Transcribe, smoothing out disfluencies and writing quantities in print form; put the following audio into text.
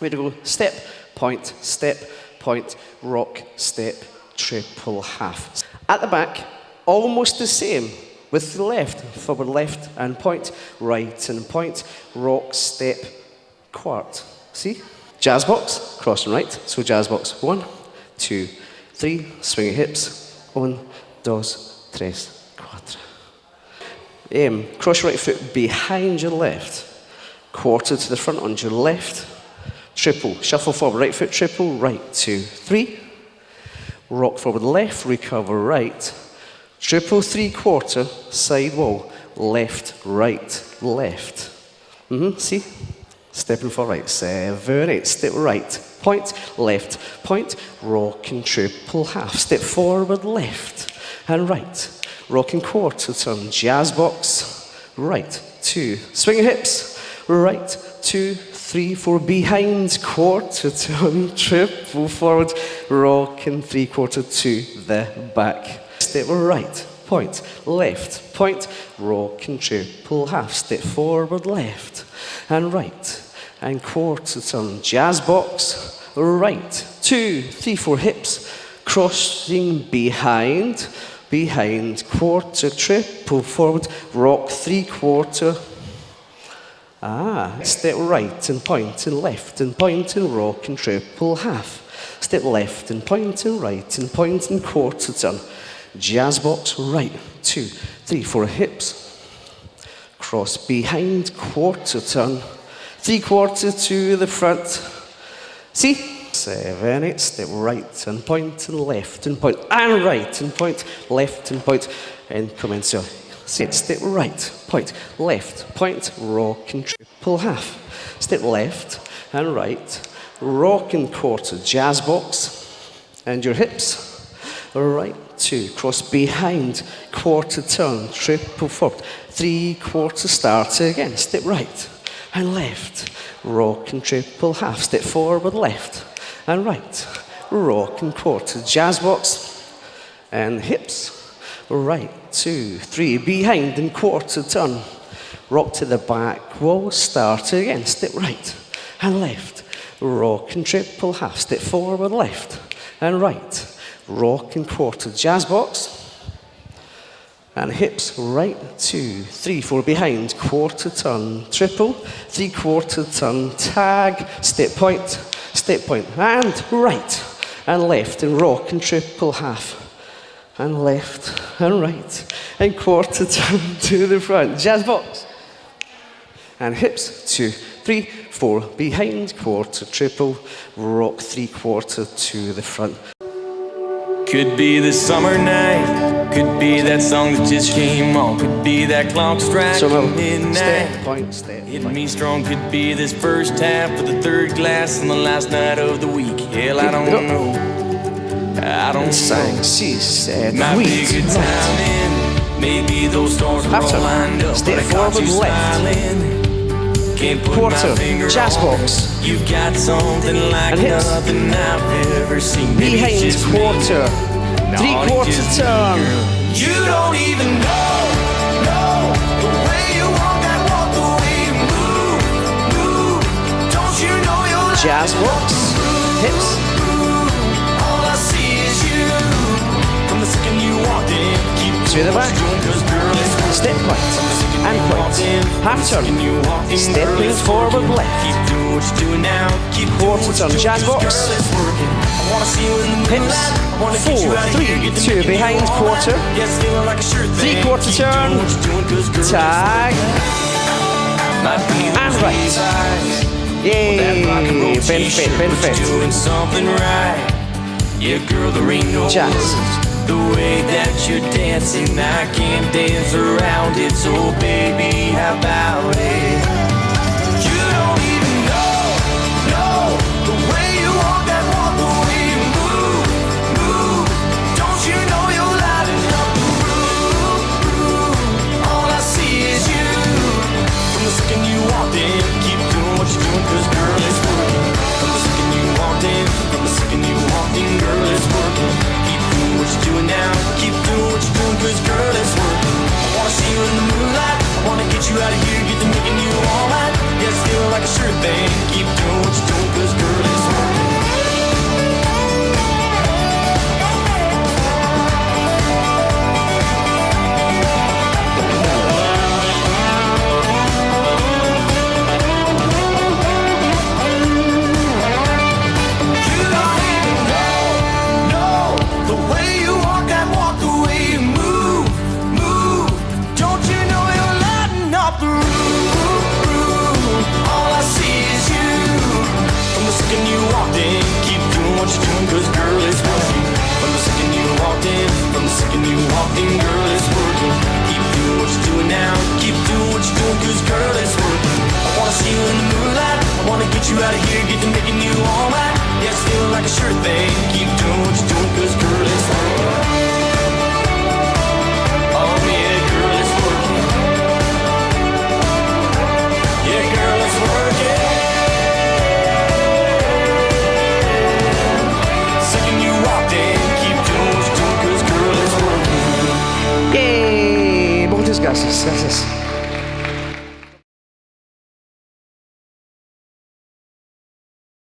We're going to go step, point, rock, step, triple half. At the back, almost the same with the left. Forward left and point, right and point, rock, step, quart. See? Jazz box, cross and right. So jazz box, 1, 2, 3, swing your hips. 1, 2, 3, 4. Cross your right foot behind your left. Quarter to the front on your left. Triple, shuffle forward, right foot triple, right, 2, 3. Rock forward left, recover right. Triple 3/4, side wall, left, right, left. See? Stepping for right, 7, 8, step right, point, left, point, rock and triple half. Step forward, left and right. Rock and quarter turn, jazz box, right, 2. Swing your hips, right, 2, 3, 4, behind, quarter turn, triple forward, rock and 3/4 to the back. Step right, point, left, point, rock and triple half. Step forward, left and right, and quarter turn, jazz box, right, 2, 3, 4, hips, crossing behind, quarter, triple forward, rock 3/4. Step right and point and left and point and rock and triple half. Step left and point and right and point and quarter turn. Jazz box, right, 2, 3, 4, hips. Cross behind, quarter turn. 3/4 to the front. See? 7, 8, step right and point and left and point and right and point, left and point, and come in. So, step right, point, left, point, rock and triple half. Step left and right, rock and quarter, jazz box, and your hips. Right, 2, cross behind, quarter turn, triple forward, 3/4 start again. Step right and left, rock and triple half. Step forward, left and right, rock and quarter, jazz box, and hips. Right, 2, 3, behind and quarter turn. Rock to the back wall, start again. Step right and left, rock and triple half. Step forward, left and right, rock and quarter, jazz box, and hips. Right, 2, 3, 4, behind, quarter turn, triple, 3/4 turn, tag, step point, and right and left, and rock and triple half. And left and right and quarter turn to the front, jazz box, and hips. 2, 3, 4, behind, quarter, triple, rock 3/4 to the front. Could be the summer night, could be that song that just came on, could be that clock striking midnight. Step point, Hitting me strong, could be this first half of the third glass on the last night of the week. Hell, I don't know. I don't sang, she said, might be a good timing. Maybe those stars are all lined up. Step forward, left. Can't put Quarter, my finger jazz on box. it. You've got something like And hips. nothing I've ever seen. Maybe it's Behind, just me. quarter, No, 3/4 it's just turn. me, girl. You don't even know the way you walk, that walk, the way you move. Don't you know you're Jazz box, hips. all I see is you. From the second you walked in, keep To the back. doing 'cause girl, it's Step right and point, half turn, stepping forward left, keep doing what you're doing now. Keep quarter turn, jazz box, girl, it's working. I wanna see you in the hips, moonlight. I wanna get you 4, out of 3, here, get to 2, making you behind, all quarter, right. Yes, feeling like a sure thing. 3/4 Keep turn, doing what you're doing 'cause girl, tag, might be the and right. eyes. Yay, benefit. Doing something right. Yeah, girl, there ain't no Jazz. words. The way that you're dancing, I can't dance around it. So baby, how about it? You don't even know the way you walk, that walk, the way you move. Don't you know you're lighting up the room? All I see is you. From the second you walked in, keep doing what you're doing, 'cause girl, it's working. From the second you walked in, girl, it's working. Keep doing what you're doing now. Keep doing what you're doing, 'cause girl, it's working. I wanna see you in the moonlight. I wanna get you out of here, get to making you all right. Yeah, it's feeling like a sure thing. Keep doing what you're doing, 'cause Yes, yes, yes, yes.